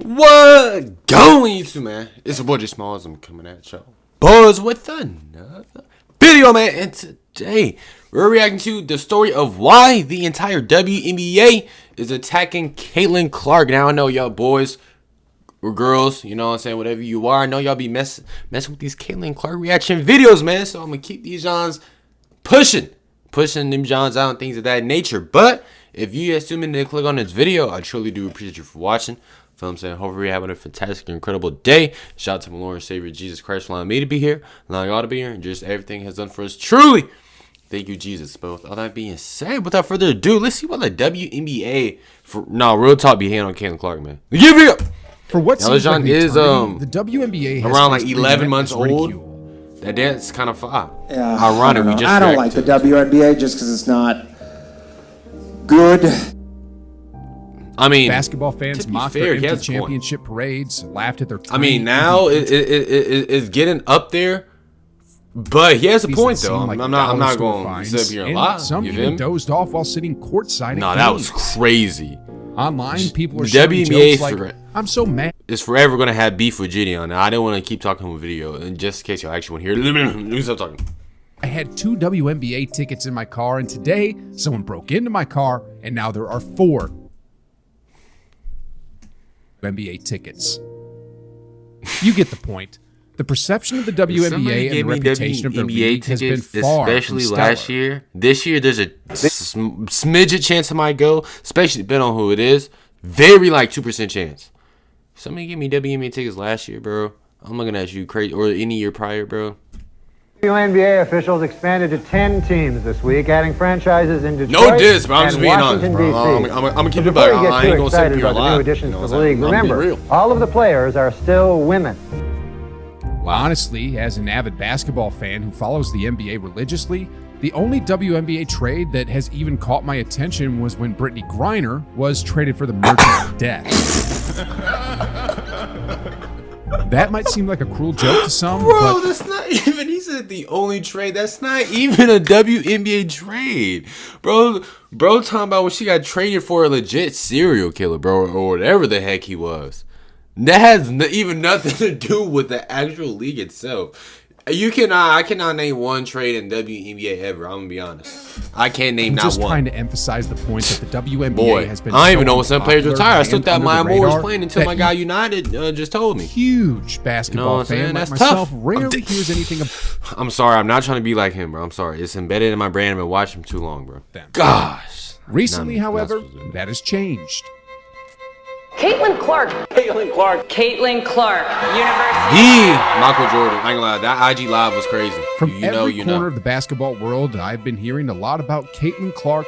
What going YouTube, man? It's your boy J Smalls. I'm coming at y'all boys with another video, man. And today we're reacting to the story of why the entire WNBA is attacking Caitlin Clark. Now I know y'all boys or girls, you know what I'm saying, whatever you are, I know y'all be messing with these Caitlin Clark reaction videos, man. So I'm gonna keep these Johns pushing them Johns out and things of that nature. But if you assuming to click on this video, I truly do appreciate you for watching. Feel I'm saying, hopefully you're having a fantastic, incredible day. Shout out to my Lord and Savior Jesus Christ for allowing me to be here, allowing y'all to be here, and just everything has done for us. Truly, thank you, Jesus. But with all that being said, without further ado, let's see what the WNBA real talk be handling on Caitlin Clark, man. Give it up. For what seems like is the WNBA has around like 11 months old. That's kind of fun. Yeah, ironic. I don't like the WNBA just because it's not good. I mean, basketball fans mocked their empty championship parades, laughed at their. I mean, now it's getting up there, but he has a point though. I'm not going to sit here a lot. Some even dozed off while sitting courtside. No, that was crazy. Online, people are sharing jokes like, "I'm so mad." It's forever gonna have beef with Gideon. Now, I didn't want to keep talking with video, and just in case y'all actually want to hear, let me stop talking. I had 2 WNBA tickets in my car, and today someone broke into my car, and now there are 4 WNBA tickets. You get the point. The perception of the WNBA and the reputation of the league has been far especially from last year. This year, there's a smidget chance it might go, especially depending on who it is. Very like 2% chance. Somebody give me WNBA tickets last year, bro. I'm looking at you crazy, or any year prior, bro. WNBA officials expanded to 10 teams this week, adding franchises in Detroit. No diss, bro. I'm just being honest, bro. I'm gonna keep it back. I ain't gonna sit here a lot. New additions to the league. Remember, all of the players are still women. Well, honestly, as an avid basketball fan who follows the NBA religiously, the only WNBA trade that has even caught my attention was when Brittany Griner was traded for the Merchant of Death. That might seem like a cruel joke to some, bro, but that's not even, he said the only trade. That's not even a WNBA trade. Bro, talking about when she got traded for a legit serial killer, bro, or whatever the heck he was. That has even nothing to do with the actual league itself. I cannot name one trade in WNBA ever. I'm gonna be honest. I can't name not one. Just trying to emphasize the point that the WNBA has been. I don't even know when some players retire. I still thought my Moore was playing until my guy United just told me. Huge basketball fan like myself rarely hears anything. I'm sorry. I'm not trying to be like him, bro. I'm sorry. It's embedded in my brain. I've been watching him too long, bro. Gosh. Recently, however, that has changed. Caitlin Clark. University. Michael Jordan. I ain't gonna lie, that IG live was crazy. From every corner of the basketball world, I've been hearing a lot about Caitlin Clark.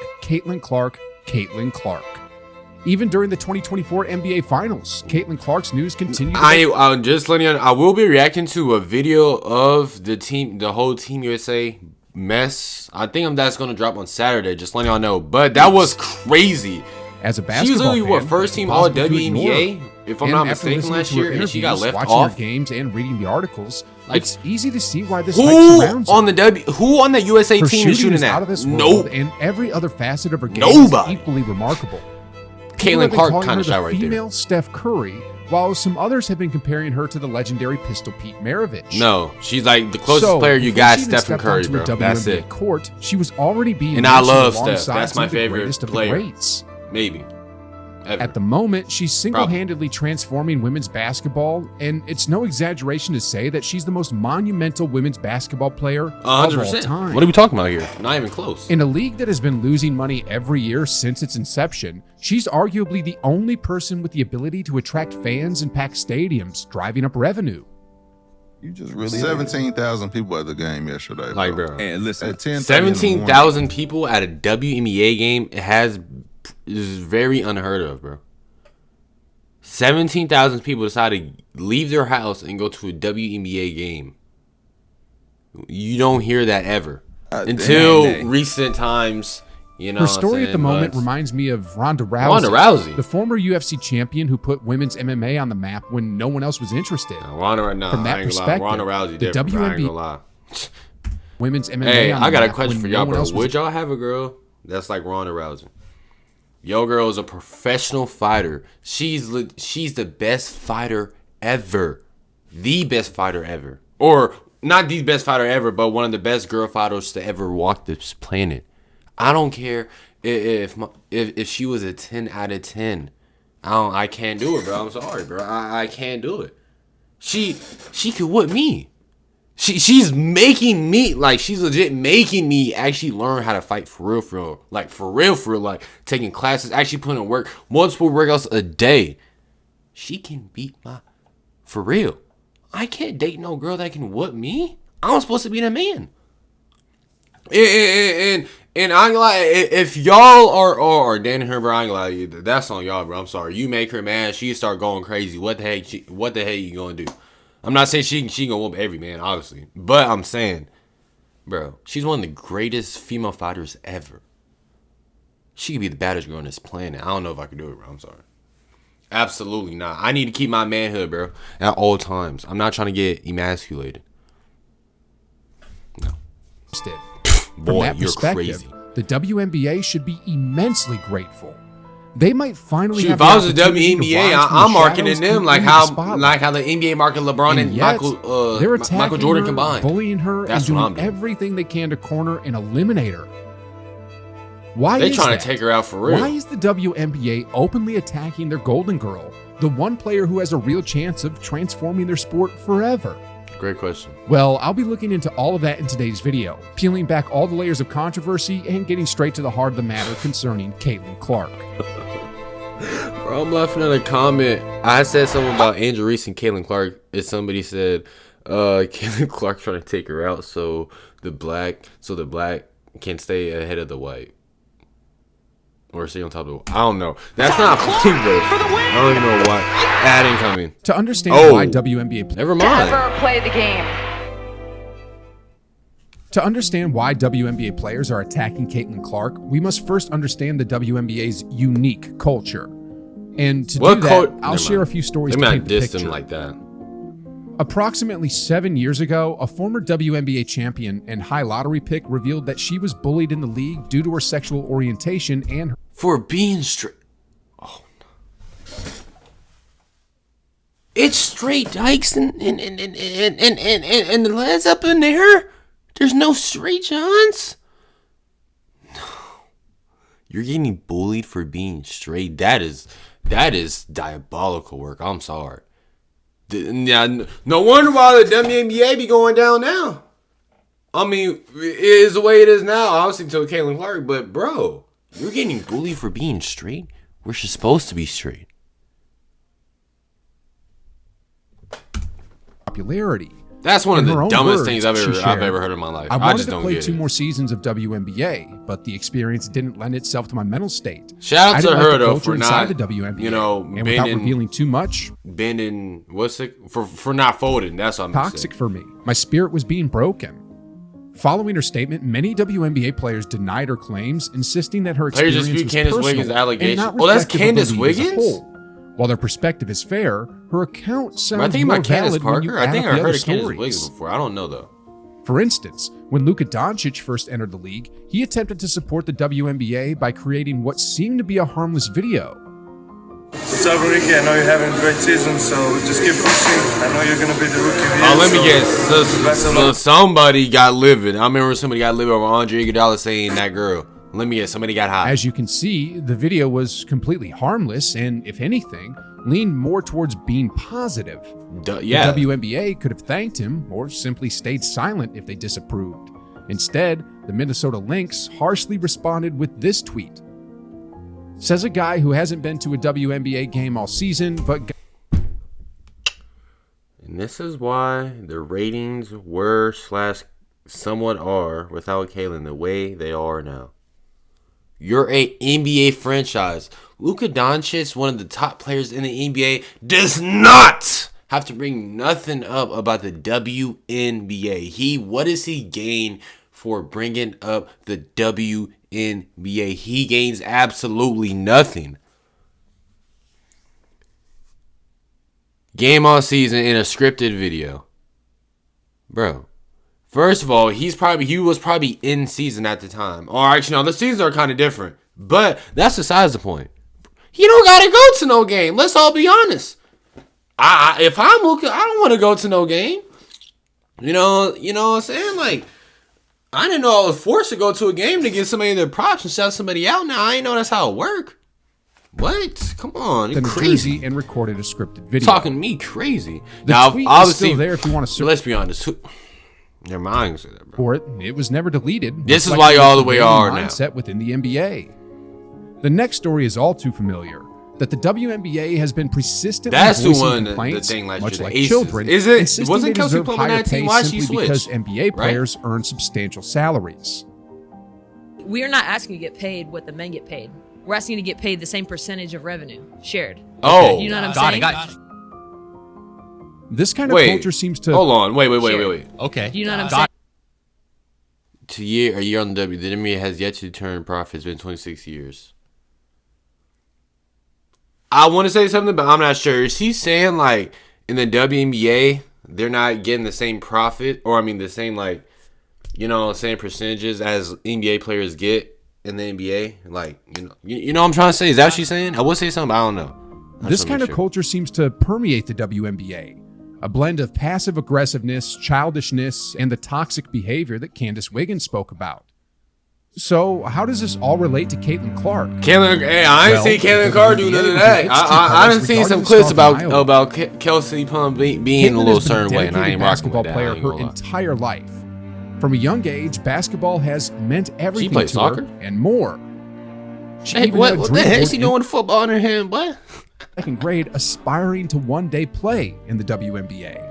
Even during the 2024 NBA Finals, Caitlin Clark's news continued. I'm just letting you know, I will be reacting to a video of the whole Team USA mess. I think that's gonna drop on Saturday. Just letting y'all know, but that was crazy. As a basketball she was literally fan, first team all WNBA, if I'm not mistaken, last year, and she got left watching off. Her games and reading the articles, like, it's easy to see why this who on the USA team is shooting that? Nope. And every other facet of her game is equally remarkable. Caitlin Clark kind of shot right there. Female Steph Curry, while some others have been comparing her to the legendary Pistol Pete Maravich. No, she's like the closest player you got, Stephen Curry, bro. That's it. Court, she was already being. And I love Steph. That's my favorite player. Maybe. Ever. At the moment, she's single-handedly transforming women's basketball, and it's no exaggeration to say that she's the most monumental women's basketball player of all time. What are we talking about here? Not even close. In a league that has been losing money every year since its inception, she's arguably the only person with the ability to attract fans and pack stadiums, driving up revenue. You just really 17,000 people at the game yesterday, bro. Like, bro, and listen, 17,000 people at a WNBA game is very unheard of, bro. 17,000 people decide to leave their house and go to a WNBA game. You don't hear that ever until recent times. You know, her story at the moment reminds me of Ronda Rousey, the former UFC champion who put women's MMA on the map when no one else was interested. From that perspective, Ronda Rousey, the WNBA women's MMA. Hey, I got a question for y'all, bro. Would y'all have a girl that's like Ronda Rousey? Yo girl is a professional fighter. She's the best fighter ever. The best fighter ever. Or not the best fighter ever, but one of the best girl fighters to ever walk this planet. I don't care if she was a 10 out of 10. I can't do it, bro. I'm sorry, bro. I can't do it. She could whip me. She's making me, like, she's legit making me actually learn how to fight for real. Like, for real. Like, taking classes, actually putting in work, multiple workouts a day. She can beat my, for real. I can't date no girl that can whoop me. I'm supposed to be the man. And I ain't like, if y'all are dating her, bro, I ain't like, that's on y'all, bro. I'm sorry. You make her mad, she start going crazy. What the heck you gonna do? I'm not saying she gonna whoop every man, obviously, but I'm saying, bro, she's one of the greatest female fighters ever. She could be the baddest girl on this planet. I don't know if I could do it, bro. I'm sorry. Absolutely not. I need to keep my manhood, bro, at all times. I'm not trying to get emasculated. No. Boy, you're crazy. The WNBA should be immensely grateful. They might finally Shoot, have if I was the WNBA, I'm marketing them like how the NBA market LeBron and Michael Jordan combined. Bullying her and doing everything they can to corner and eliminate her. Why they trying to take her out for real? Why is the WNBA openly attacking their golden girl, the one player who has a real chance of transforming their sport forever? Great question. Well, I'll be looking into all of that in today's video, peeling back all the layers of controversy and getting straight to the heart of the matter concerning Caitlin Clark. Bro, I'm laughing at a comment. I said something about Angel Reese and Caitlin Clark. And somebody said, Caitlin Clark trying to take her out so the black can stay ahead of the white. Or stay on top of the, I don't know. That's not funny, bro. I don't even know why. Ad incoming. To understand why WNBA never mind. Never play the game. To understand why WNBA players are attacking Caitlin Clark, we must first understand the WNBA's unique culture. And to do that, I'll share a few stories to paint the picture. Like that. Approximately 7 years ago, a former WNBA champion and high lottery pick revealed that she was bullied in the league due to her sexual orientation and her for being straight. Oh no. It's straight dykes and the lads up in there. There's no straight johns. No. You're getting bullied for being straight. That is diabolical work. I'm sorry. Yeah, no wonder why the WNBA be going down now. I mean, it is the way it is now. Obviously, to Caitlin Clark, but bro, you're getting bullied for being straight. We're supposed to be straight. Popularity. That's one of the dumbest things I've ever heard in my life. I just don't get it. I wanted to play 2 more seasons of WNBA, but the experience didn't lend itself to my mental state. Shout out to her though for not, the WNBA, you know, and without revealing too much. Bending, for not folding. That's what I'm toxic for me. My spirit was being broken. Following her statement, many WNBA players denied her claims, insisting that her experience was personal Wiggins' allegation. And not that's Candace Wiggins? While their perspective is fair, her account sounds I think more about Candace valid when you Parker. add I think up I the heard other of Candace stories. Wiggins before. I don't know though. For instance, when Luka Doncic first entered the league, he attempted to support the WNBA by creating what seemed to be a harmless video. What's up, Ricky? I know you're having a great season, so just keep pushing. I know you're going to be the rookie of the year. Oh, let me guess. So somebody got livid. I remember somebody got livid over Andre Iguodala saying that girl. Let me guess. Somebody got hot. As you can see, the video was completely harmless and, if anything, leaned more towards being positive. Yeah. The WNBA could have thanked him or simply stayed silent if they disapproved. Instead, the Minnesota Lynx harshly responded with this tweet. Says a guy who hasn't been to a WNBA game all season, but... And this is why the ratings were / somewhat are without Caitlin the way they are now. You're a NBA franchise. Luka Doncic, one of the top players in the NBA, does not have to bring nothing up about the WNBA. What does he gain for bringing up the WNBA? He gains absolutely nothing. Game all season in a scripted video. Bro. First of all, he was probably in season at the time. Or actually, no, the seasons are kind of different. But that's besides the point. You don't gotta go to no game. Let's all be honest. If I'm Luka, I don't want to go to no game. You know what I'm saying? Like, I didn't know I was forced to go to a game to get somebody their props and shout somebody out. Now I ain't know that's how it work. What? Come on, you're crazy. And recorded a scripted video. Talking to me crazy. The now, tweet obviously, is still there if you want to search. Let's be honest. Never mind, I can say that, bro. For it, it was never deleted. This is why you're all the way are now. Mindset within the NBA. The next story is all too familiar. That the WNBA has been persistently voicing complaints, much like children, is it? insisting Wasn't they Kelsey deserve playing higher that team? pay Why she simply because switched? NBA players earn substantial salaries. We are not asking you to get paid what the men get paid. We're asking you to get paid the same percentage of revenue shared. Oh, you know what I'm saying? Got it. This kind of culture seems to hold on. Wait. Okay. You know what I'm saying? A year on the W. The NBA has yet to turn profit. It's been 26 years. I want to say something, but I'm not sure. Is he saying like in the WNBA they're not getting the same profit, or I mean the same same percentages as NBA players get in the NBA? Like you know what I'm trying to say? Is that what she's saying? I would say something, but I don't know. This kind of culture seems to permeate the WNBA. A blend of passive aggressiveness, childishness, and the toxic behavior that Candace Wiggins spoke about. So, how does this all relate to Caitlin Clark? I ain't seen Caitlin Clark do none of that. I done seen some clips about Kelsey Plum being a little certain way, and I ain't rocking with that. Player her entire life. From a young age, basketball has meant everything to soccer? her and more. What the heck is he doing football under him? What? Second grade, aspiring to one day play in the WNBA.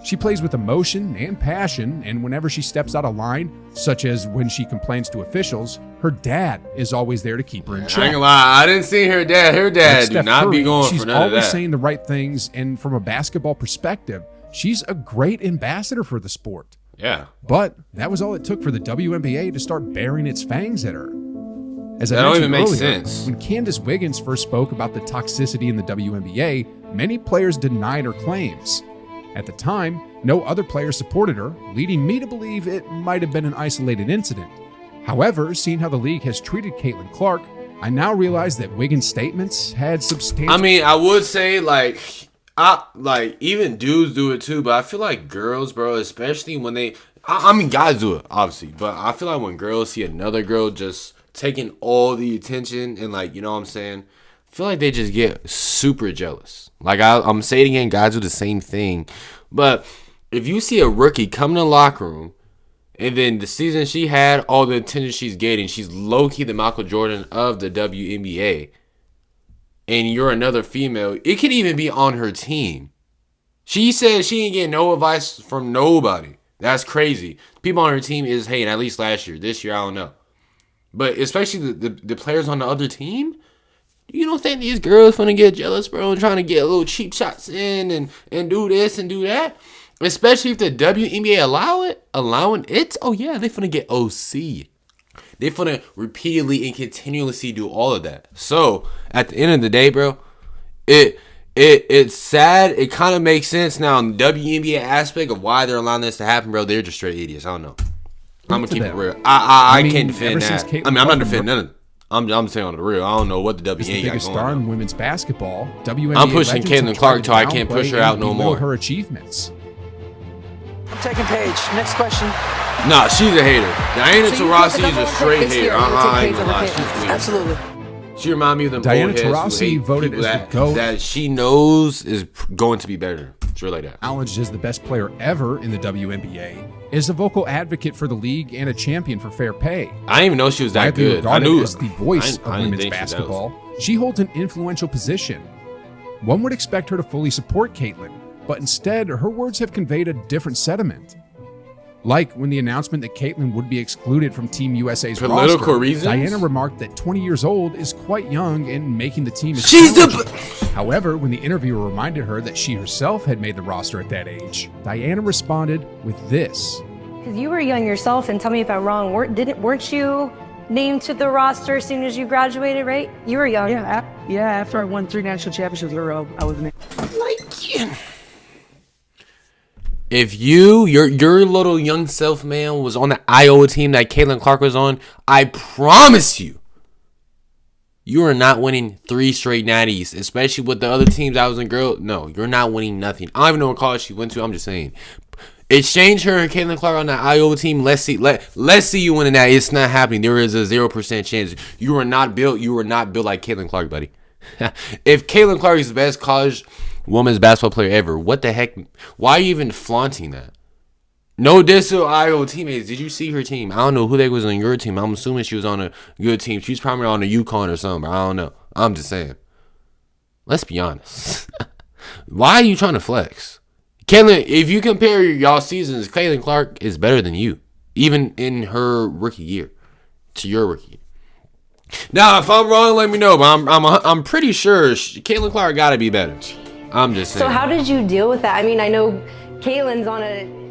She plays with emotion and passion, and whenever she steps out of line, such as when she complains to officials, her dad is always there to keep her in check. I ain't gonna lie, I didn't see her dad. Her dad do not be going for none of that. She's always saying the right things, and from a basketball perspective, she's a great ambassador for the sport. Yeah. But that was all it took for the WNBA to start baring its fangs at her. As I that don't even mentioned make earlier, sense. When Candace Wiggins first spoke about the toxicity in the WNBA, many players denied her claims. At the time, no other players supported her, leading me to believe it might have been an isolated incident. However, seeing how the league has treated Caitlin Clark, I now realize that Wiggins' statements had substantial... I mean, I would say, even dudes do it too, but I feel like girls, bro, especially when they... I mean, guys do it, obviously, but I feel like when girls see another girl just taking all the attention and, you know what I'm saying? I feel like they just get super jealous. I'm saying it again, guys do the same thing. But if you see a rookie come in the locker room, and then the season she had, all the attention she's getting, she's low-key the Michael Jordan of the WNBA, and you're another female, it could even be on her team. She said she ain't getting no advice from nobody. That's crazy. People on her team is hating, at least last year. This year, I don't know. But especially the players on the other team, you don't think these girls finna get jealous, bro, and trying to get a little cheap shots in and do this and do that? Especially if the WNBA allowing it. Oh yeah, they finna get OC. They finna repeatedly and continuously do all of that. So at the end of the day, bro, it's sad. It kind of makes sense now in the WNBA aspect of why they're allowing this to happen, bro. They're just straight idiots. I don't know. I'm gonna keep it real. I can't defend that. I mean, I'm not defending none of it. I'm saying on the real. I don't know what the WNBA got going on. The biggest star in women's basketball, WNBA. I'm pushing Caitlin Clark till I can't push her out no more. Her achievements. I'm taking Paige. Next question. Nah, she's a hater. Diana Taurasi is a straight hater. I ain't gonna lie. She's weird. Absolutely. She reminds me of them Diana Taurasi voted as the GOAT. That she knows is going to be better. It's really like that. Acknowledged as the best player ever in the WNBA, is a vocal advocate for the league and a champion for fair pay. I didn't even know she was that good. I knew as the voice of women's basketball. She holds an influential position. One would expect her to fully support Caitlin, but instead, her words have conveyed a different sentiment. Like when the announcement that Caitlin would be excluded from Team USA's political roster, reasons? Diana remarked that 20 years old is quite young and making the team is However, when the interviewer reminded her that she herself had made the roster at that age, Diana responded with this. Because you were young yourself, and tell me if I'm wrong, weren't you named to the roster as soon as you graduated, right? You were young. Yeah, after I won 3 national championships in a row, I was named. If your little young self, man, was on the Iowa team that Caitlin Clark was on, I promise you, You are not winning 3 straight natties, especially with the other teams I was in. Girl, no, you're not winning nothing. I don't even know what college she went to. I'm just saying. Exchange her and Caitlin Clark on the Iowa team. Let's see you winning that. It's not happening. There is a 0% chance. You are not built. You are not built like Caitlin Clark, buddy. If Caitlin Clark is the best college women's basketball player ever, what the heck? Why are you even flaunting that? No diss to Iowa teammates. Did you see her team? I don't know who they was on your team. I'm assuming she was on a good team. She's probably on a UConn or something. I don't know. I'm just saying. Let's be honest. Why are you trying to flex? Caitlin, if you compare y'all seasons, Caitlin Clark is better than you. Even in her rookie year. To your rookie year. Now, if I'm wrong, let me know. But I'm pretty sure Caitlin Clark got to be better. I'm just saying. So how did you deal with that? I mean, I know Caitlin's on a...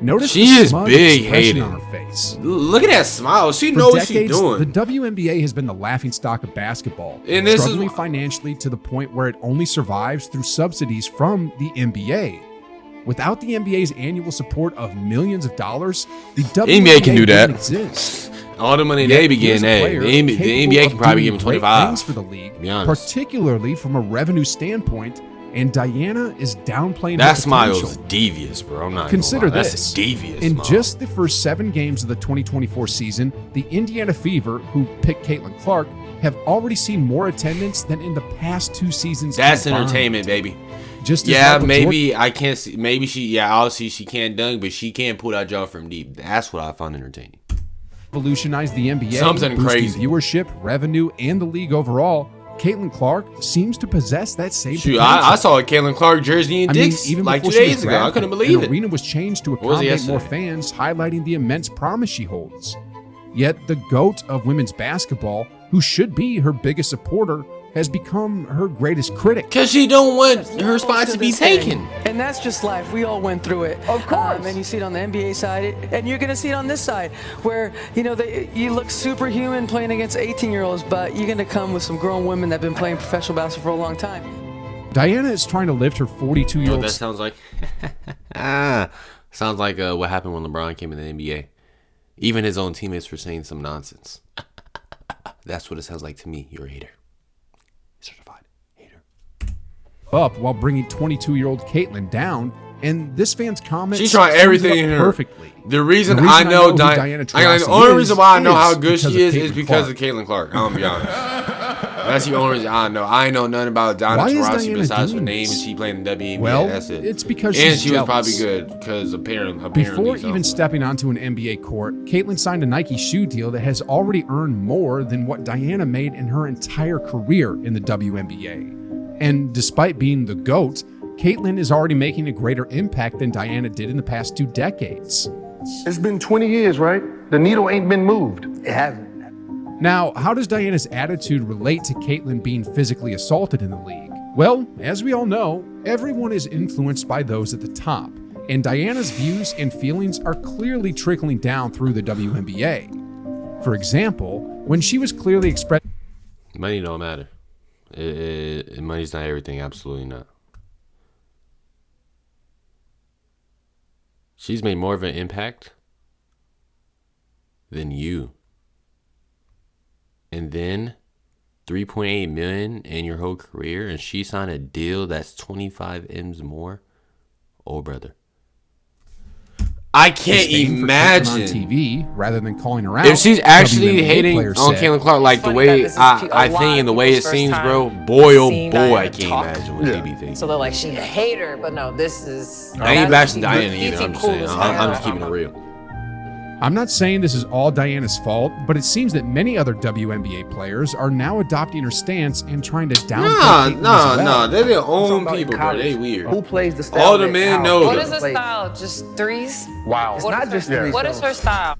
Notice she the is smug big expression hating on her face. Look at that smile. She For knows decades, what she's doing. The WNBA has been the laughingstock of basketball, And this struggling is financially to the point where it only survives through subsidies from the NBA. Without the NBA's annual support of millions of dollars, the WNBA can do that. wouldn't exist. All the money Yet they be here's getting, a hey, player the capable NBA of can probably give doing him great 25. things for the league, Be honest. particularly from a revenue standpoint. And Diana is downplaying That her smile's potential. devious, bro. I'm not Consider gonna lie. this. That's a devious In smile. just the first 7 games of the 2024 season, the Indiana Fever, who picked Caitlin Clark, have already seen more attendance than in the past 2 seasons. That's combined. entertainment, baby. Just as Yeah, Michael maybe Jordan I can't see. Maybe obviously she can't dunk, but she can't pull that jump from deep. That's what I found entertaining. revolutionized the NBA, Something boosting crazy. viewership, revenue, and the league overall. Caitlin Clark seems to possess that same Shoot, potential. I saw a Caitlin Clark jersey in Dick's even like 2 before she was days ago. I couldn't drafted, believe an it. arena was changed to Or was it accommodate more yesterday? fans, highlighting the immense promise she holds. Yet the GOAT of women's basketball, who should be her biggest supporter, has become her greatest critic. Because she don't want her spot to be This thing. taken. And that's just life. We all went through it. Of course. And you see it on the NBA side, and you're going to see it on this side, where, you know, you look superhuman playing against 18-year-olds, but you're going to come with some grown women that have been playing professional basketball for a long time. Diana is trying to lift her You know what 42-year-old that sounds like? Sounds like what happened when LeBron came in the NBA. Even his own teammates were saying some nonsense. That's what it sounds like to me. You're a hater. Certified hater. up while bringing 22-year-old Caitlin down. And this fan's comment She's trying sums it everything up in her. perfectly. The reason who I know who Diana Taurasi the only is reason why I know how good because she of is Caitlin because Clark. of Caitlin Clark. I'm gonna be honest. That's the only reason I know. I ain't know nothing about Diana Why is Taurasi Diana besides her doing name this? and she playing in the WNBA. Well, That's it. it's because and she's she was probably jealous. good because apparently Before so. even stepping onto an NBA court, Caitlin signed a Nike shoe deal that has already earned more than what Diana made in her entire career in the WNBA. And despite being the GOAT, Caitlin is already making a greater impact than Diana did in the past 2 decades. It's been 20 years, right? The needle ain't been moved. It hasn't. Now, how does Diana's attitude relate to Caitlin being physically assaulted in the league? Well, as we all know, everyone is influenced by those at the top, and Diana's views and feelings are clearly trickling down through the WNBA. For example, when she was clearly expressing Money don't matter. Money's not everything. Absolutely not. She's made more of an impact than you. And then 3.8 million in your whole career, and she signed a deal that's 25 M's more. Oh, brother. I can't imagine. on TV rather than calling her out. If she's actually WNBA hating player on said, Caitlin Clark like the way I think and the way it seems, bro, boy, oh boy, I can't imagine what she be thinking. So they're like, she's a hater, but no, this is. I ain't bashing Diana He either. seemed I'm just cool saying. as I'm hell. just keeping it real. I'm not saying this is all Diana's fault, but it seems that many other WNBA players are now adopting her stance and trying to downplay Caitlin as well. Nah. They're their own people, bro. They weird. Who plays the style? All the men know What them. is the style? Just threes? Wow. It's What not is just her- threes. What is her style?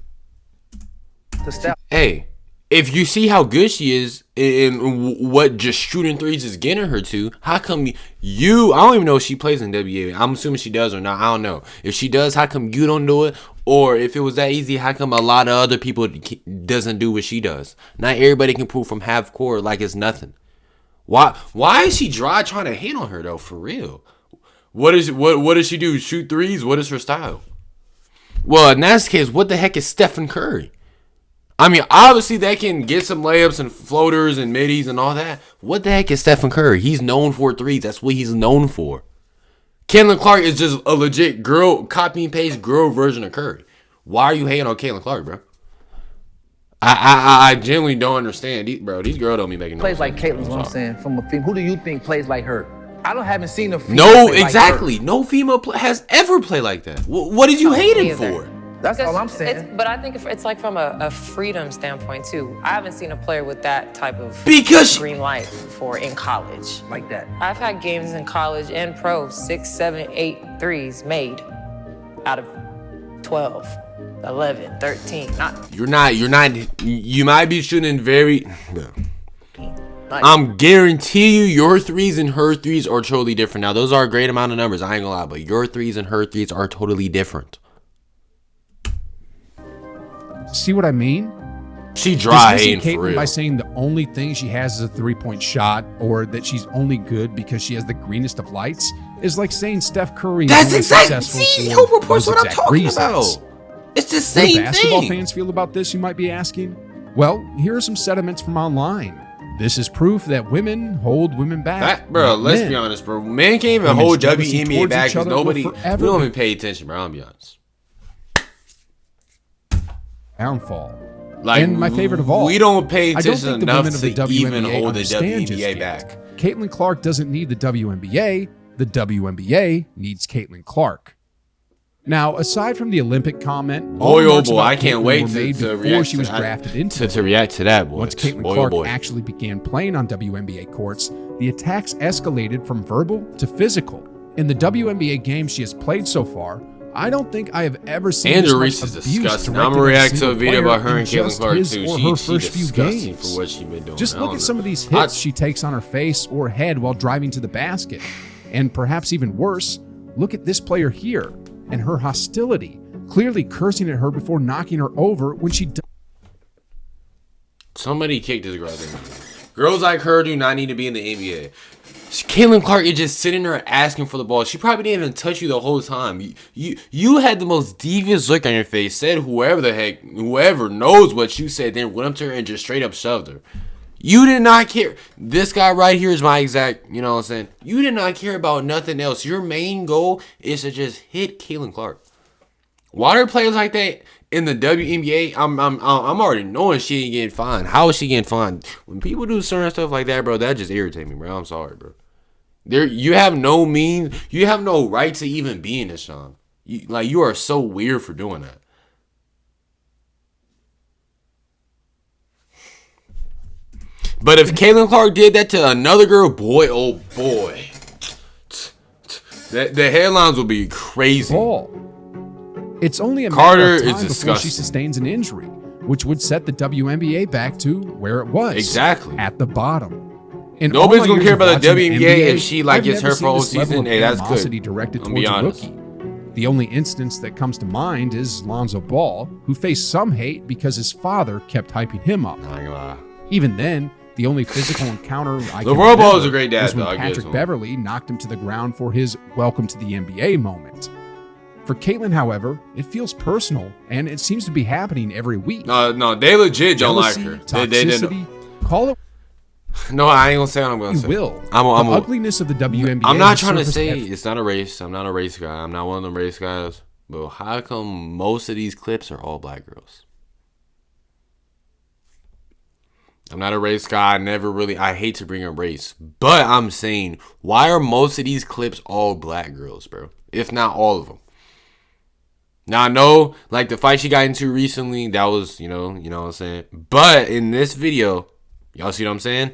The style. Hey, if you see how good she is and what just shooting threes is getting her to, how come you I don't even know if she plays in WNBA. I'm assuming she does or not. I don't know. If she does, how come you don't do it? Or if it was that easy, how come a lot of other people doesn't do what she does? Not everybody can prove from half court like it's nothing. Why is she trying to hate on her though? For real? What does she do? Shoot threes? What is her style? Well, in that case, what the heck is Stephen Curry? I mean, obviously they can get some layups and floaters and middies and all that. What the heck is Stephen Curry? He's known for threes. That's what he's known for. Caitlin Clark is just a legit girl, copy and paste girl version of Curry. Why are you hating on Caitlin Clark, bro? I genuinely don't understand. These girls don't be making no plays sense. like Caitlin, what I'm saying, from a female. Who do you think plays like her? Haven't seen a female. No, play exactly. Like her. No female has ever played like that. What did you hate it for? That's all I'm saying. But I think it's like from a freedom standpoint too. I haven't seen a player with that type of green light before in college. Like that. I've had games in college and pro 6, 7, 8 threes made out of 12, 11, 13. You might be shooting very. I'm guarantee you your threes and her threes are totally different. Now those are a great amount of numbers. I ain't gonna lie, but your threes and her threes are totally different. See what I mean? She dry hating for real. By saying the only thing she has is a three-point shot, or that she's only good because she has the greenest of lights, is like saying Steph Curry. That's exactly. See, Hope Report's what I'm talking about. It's the same thing. What do basketball fans feel about this? You might be asking. Well, here are some sentiments from online. This is proof that women hold women back. Bro, let's be honest, bro. Men can't even hold WNBA back because nobody. We don't even pay attention, bro. I'll be honest. Downfall. And my favorite of all, we don't pay attention enough to even WNBA hold the WNBA back. Caitlin Clark doesn't need the WNBA. The WNBA needs Caitlin Clark. Now, aside from the Olympic comment, boy, I can't wait to react she was drafted into to react to that. Boy. Once Caitlin Clark actually began playing on WNBA courts, the attacks escalated from verbal to physical. In the WNBA games she has played so far, I don't think I have ever seen Andrew Reese is disgusting. I'm gonna react to a video about her and Caitlin Clark too. She's disgusting for what she's been doing. Just look at some of these hits she takes on her face or head while driving to the basket. And perhaps even worse, look at this player here and her hostility, clearly cursing at her before knocking her over when she Somebody kicked this girl. Girls like her do not need to be in the NBA. Caitlin Clark is just sitting there asking for the ball. She probably didn't even touch you the whole time. You had the most devious look on your face. Said whoever knows what you said, then went up to her and just straight up shoved her. You did not care. This guy right here is my exact, you know what I'm saying? You did not care about nothing else. Your main goal is to just hit Caitlin Clark. Why are players like that in the WNBA? I'm already knowing she ain't getting fined. How is she getting fined? When people do certain stuff like that, bro, that just irritates me, bro. I'm sorry, bro. You have no means, you have no right to even be in this, Sean. You are so weird for doing that. But if Caitlin Clark did that to another girl, boy, oh boy, the headlines will be crazy. It's only a Carter matter of time is before disgusting. she sustains an injury, which would set the WNBA back to where it was. Exactly. At the bottom. In Nobody's gonna care about the WNBA if she gets hurt for a whole season. Hey, that's good. Directed I'm be honest. Rookie. The only instance that comes to mind is Lonzo Ball, who faced some hate because his father kept hyping him up. Even then, the only physical encounter I can LeVar Ball remember is a great dad, was when though, I guess. Patrick Beverly knocked him to the ground for his welcome to the NBA moment. For Caitlin, however, it feels personal, and it seems to be happening every week. No, they legit don't like her. Toxicity, call it. No, I ain't gonna say what I'm gonna say. You will. The ugliness of the WNBA. I'm not trying to say it's not a race. I'm not a race guy. I'm not one of them race guys. But how come most of these clips are all black girls? I'm not a race guy. I hate to bring up race. But I'm saying, why are most of these clips all black girls, bro? If not all of them. Now, I know, like, the fight she got into recently, that was, you know what I'm saying? But in this video, y'all see what I'm saying?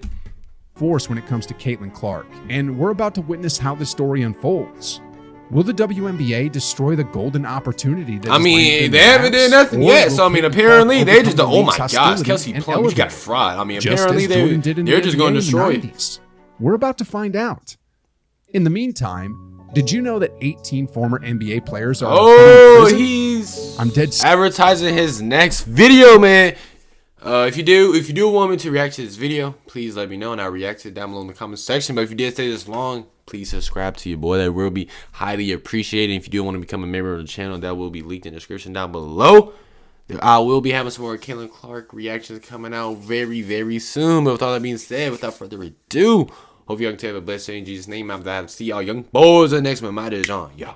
Force when it comes to Caitlin Clark, and we're about to witness how the story unfolds. Will the WNBA destroy the golden opportunity that they haven't done nothing yet. So, apparently, they just, oh my gosh, Kelsey Plum, you got fried. Apparently, they're just going to destroy it. We're about to find out. In the meantime, did you know that 18 former NBA players are I'm dead advertising his next video, man. If you do want me to react to this video, please let me know and I'll react to it down below in the comment section. But if you did stay this long, please subscribe to your boy. That will be highly appreciated. If you do want to become a member of the channel, that will be linked in the description down below. I will be having some more Caitlin Clark reactions coming out very, very soon. But with all that being said, without further ado, hope y'all can have a blessed day in Jesus' name. After that, see y'all young boys in the next one. My day is on. Yeah.